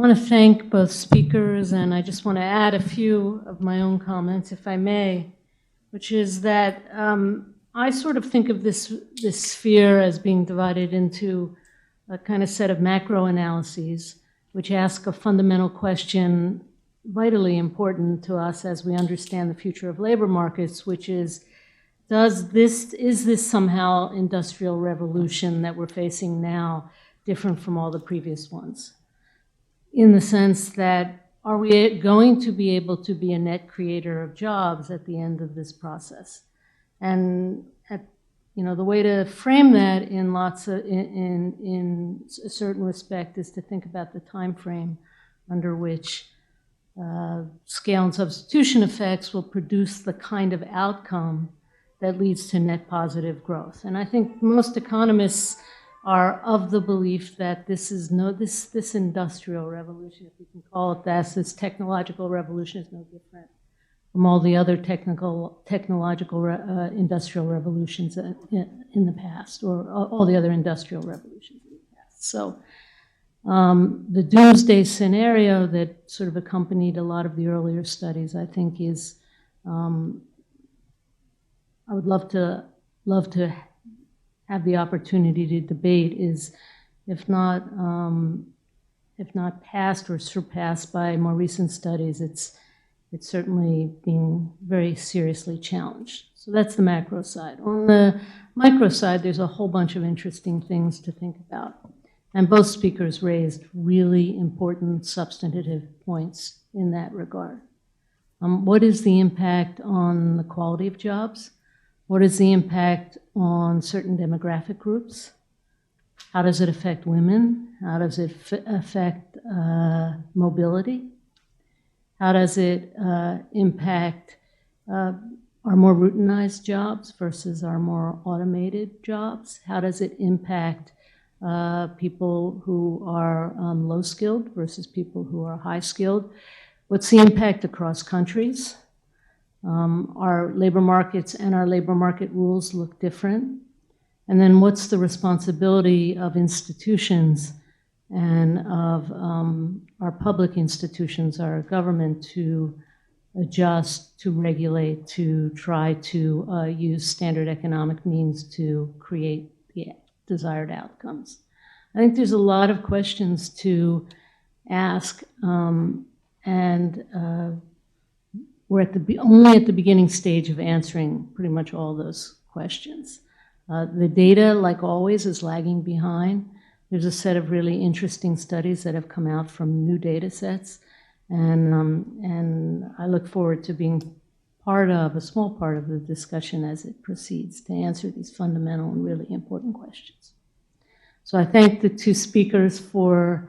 want to thank both speakers, and I just want to add a few of my own comments, if I may, which is that I sort of think of this sphere as being divided into a kind of set of macro analyses, which ask a fundamental question vitally important to us as we understand the future of labor markets, which is, is this somehow industrial revolution that we're facing now different from all the previous ones? In the sense that, are we going to be able to be a net creator of jobs at the end of this process? And the way to frame that in a certain respect is to think about the time frame under which scale and substitution effects will produce the kind of outcome that leads to net positive growth. And I think most economists are of the belief that this industrial revolution, if we can call it that, this technological revolution is no different from all the other technological industrial revolutions in the past, or all the other industrial revolutions in the past. So the doomsday scenario that sort of accompanied a lot of the earlier studies, I think, is I would love to have the opportunity to debate is, if not passed or surpassed by more recent studies, it's certainly being very seriously challenged. So that's the macro side. On the micro side, there's a whole bunch of interesting things to think about. And both speakers raised really important substantive points in that regard. What is the impact on the quality of jobs? What is the impact on certain demographic groups? How does it affect women? How does it affect mobility? How does it impact our more routinized jobs versus our more automated jobs? How does it impact people who are low-skilled versus people who are high-skilled? What's the impact across countries? Our labor markets and our labor market rules look different. And then what's the responsibility of institutions and of our public institutions, our government, to adjust, to regulate, to try to use standard economic means to create the desired outcomes? I think there's a lot of questions to ask, and we're only at the beginning stage of answering pretty much all those questions. The data, like always, is lagging behind. There's a set of really interesting studies that have come out from new data sets, and I look forward to being a small part of the discussion as it proceeds to answer these fundamental and really important questions. So I thank the two speakers for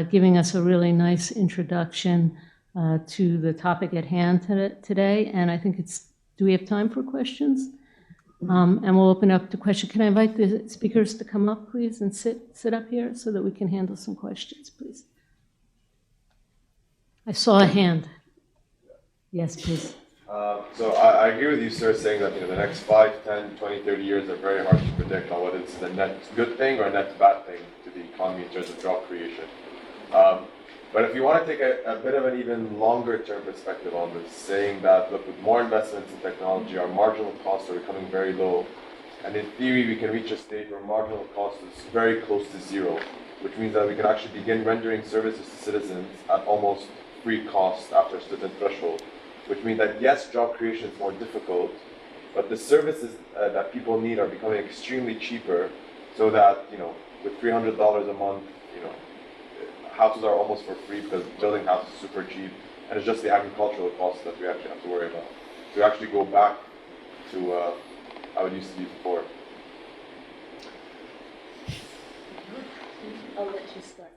giving us a really nice introduction to the topic at hand today, and I think do we have time for questions? And we'll open up to questions. Can I invite the speakers to come up, please, and sit up here so that we can handle some questions, please? I saw a hand. Yes, please. So I agree with you, sir, saying that the next 5, 10, 20, 30 years are very hard to predict on whether it's a net good thing or a net bad thing to the economy in terms of job creation. But if you want to take a bit of an even longer term perspective on this, saying that, look, with more investments in technology, our marginal costs are becoming very low. And in theory, we can reach a state where marginal cost is very close to zero, which means that we can actually begin rendering services to citizens at almost free cost after a certain threshold. Which means that, yes, job creation is more difficult, but the services that people need are becoming extremely cheaper, so that, with $300 a month, houses are almost for free because building houses is super cheap, and it's just the agricultural costs that we actually have to worry about. To actually go back to how it used to be before. I'll let you start.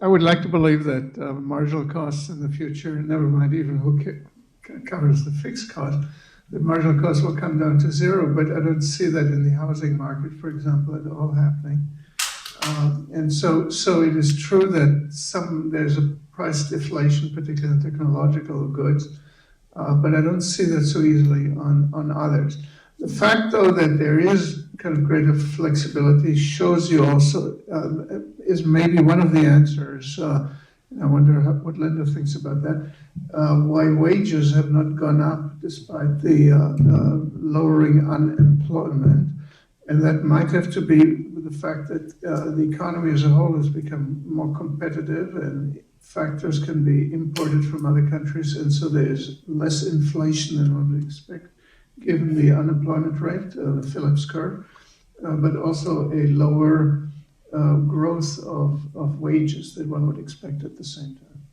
I would like to believe that marginal costs in the future, never mind even who covers the fixed cost, the marginal costs will come down to zero, but I don't see that in the housing market, for example, at all happening. And so it is true that there's a price deflation, particularly in technological goods, but I don't see that so easily on others. The fact, though, that there is kind of greater flexibility shows you also, is maybe one of the answers. I wonder what Linda thinks about that. Why wages have not gone up despite the lowering unemployment. And that might have to be with the fact that the economy as a whole has become more competitive and factors can be imported from other countries. And so there's less inflation than one would expect, given the unemployment rate, the Phillips curve, but also a lower growth of wages that one would expect at the same time.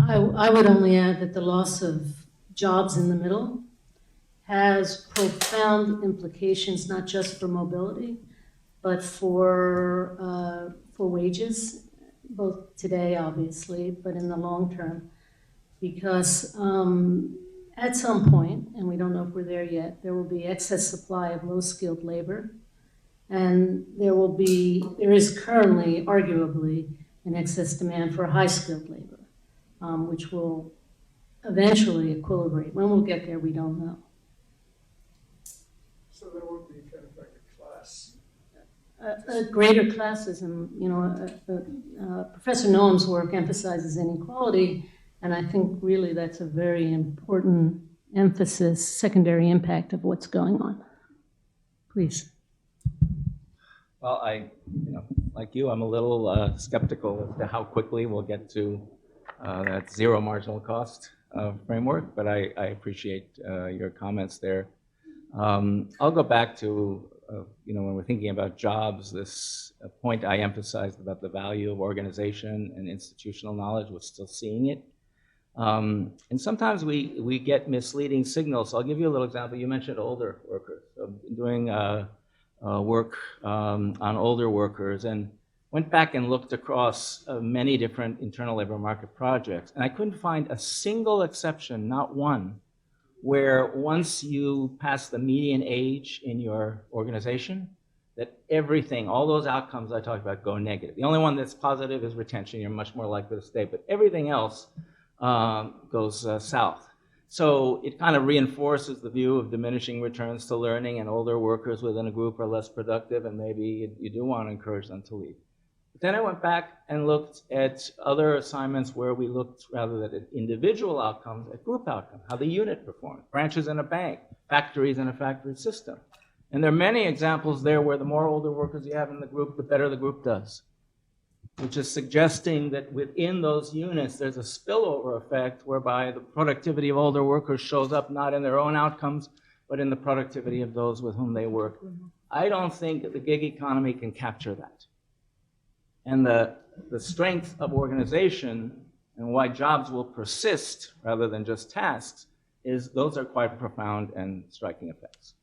I would only add that the loss of jobs in the middle has profound implications, not just for mobility, but for wages, both today, obviously, but in the long term. Because at some point, and we don't know if we're there yet, there will be excess supply of low-skilled labor, and there is currently, arguably, an excess demand for high-skilled labor, which will eventually equilibrate. When we'll get there, we don't know. So there won't be kind of like a class. A greater classism, Professor Noam's work emphasizes inequality, and I think really that's a very important emphasis, secondary impact of what's going on. Please. Well, like you, I'm a little skeptical as to how quickly we'll get to that zero marginal cost framework, but I appreciate your comments there. I'll go back to, when we're thinking about jobs, this point I emphasized about the value of organization and institutional knowledge, we're still seeing it. And sometimes we get misleading signals. So I'll give you a little example. You mentioned older workers. So I've been doing work on older workers and went back and looked across many different internal labor market projects. And I couldn't find a single exception, not one, where once you pass the median age in your organization, that everything, all those outcomes I talked about go negative. The only one that's positive is retention. You're much more likely to stay, but everything else goes south. So it kind of reinforces the view of diminishing returns to learning, and older workers within a group are less productive, and maybe you do want to encourage them to leave. But then I went back and looked at other assignments where we looked rather than at individual outcomes, at group outcomes, how the unit performed, branches in a bank, factories in a factory system. And there are many examples there where the more older workers you have in the group, the better the group does, which is suggesting that within those units, there's a spillover effect whereby the productivity of older workers shows up not in their own outcomes, but in the productivity of those with whom they work. I don't think that the gig economy can capture that. And the strength of organization and why jobs will persist rather than just tasks is those are quite profound and striking effects.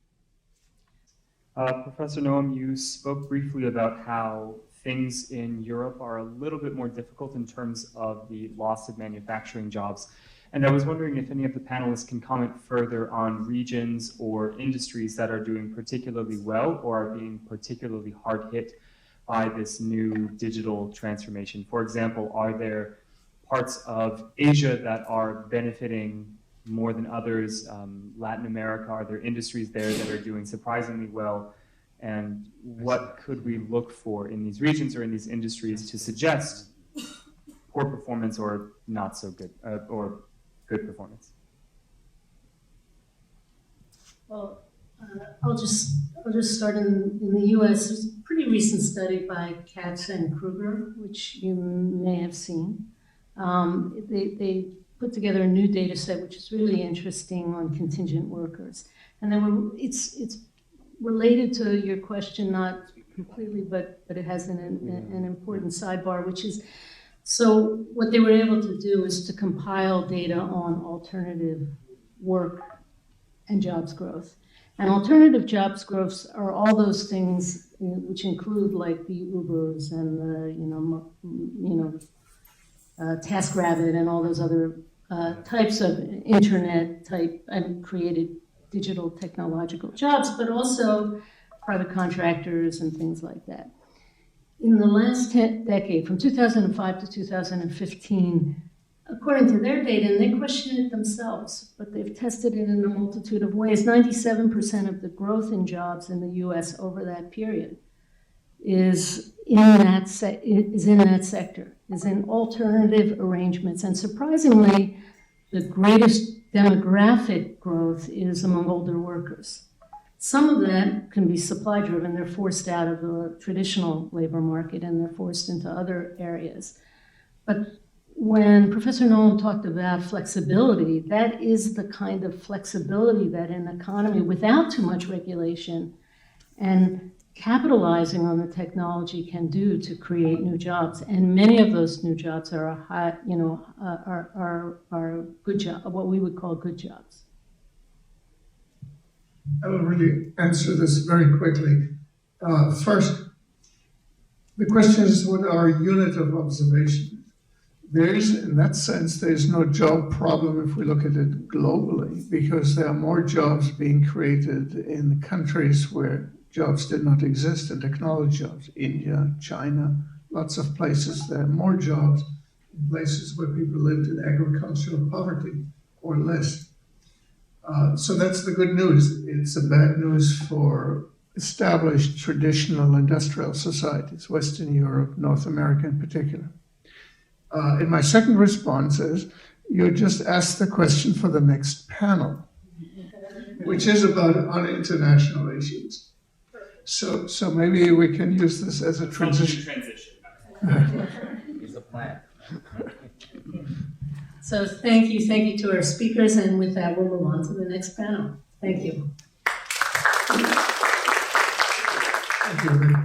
Professor Noam, you spoke briefly about how things in Europe are a little bit more difficult in terms of the loss of manufacturing jobs. And I was wondering if any of the panelists can comment further on regions or industries that are doing particularly well or are being particularly hard hit by this new digital transformation. For example, are there parts of Asia that are benefiting more than others? Latin America, are there industries there that are doing surprisingly well? And what could we look for in these regions or in these industries to suggest poor performance or not so good, or good performance? Well, I'll just start in the U.S. There's a pretty recent study by Katz and Kruger, which you may have seen. They put together a new data set, which is really interesting on contingent workers. And it's related to your question, not completely, but it has an important sidebar, which is, so what they were able to do is to compile data on alternative work and jobs growth. And alternative jobs growths are all those things which include like the Ubers and the, TaskRabbit and all those other types of internet type and created digital technological jobs, but also private contractors and things like that. In the last decade, from 2005 to 2015, according to their data, and they question it themselves, but they've tested it in a multitude of ways, 97% of the growth in jobs in the US over that period is in that sector, is in alternative arrangements. And surprisingly, the greatest demographic growth is among older workers. Some of that can be supply driven. They're forced out of the traditional labor market and they're forced into other areas. But when Professor Noam talked about flexibility, that is the kind of flexibility that an economy without too much regulation and capitalizing on the technology can do to create new jobs. And many of those new jobs are are good jobs, what we would call good jobs. I will really answer this very quickly. First, the question is what our unit of observation. In that sense, there's no job problem if we look at it globally, because there are more jobs being created in countries where jobs did not exist, and technology jobs, India, China, lots of places. There are more jobs in places where people lived in agricultural poverty or less. So that's the good news. It's the bad news for established traditional industrial societies, Western Europe, North America in particular. And my second response is, you just asked the question for the next panel, which is about on international issues. So maybe we can use this as a transition. It's a plan. So thank you to our speakers, and with that, we'll move on to the next panel. Thank you. Thank you.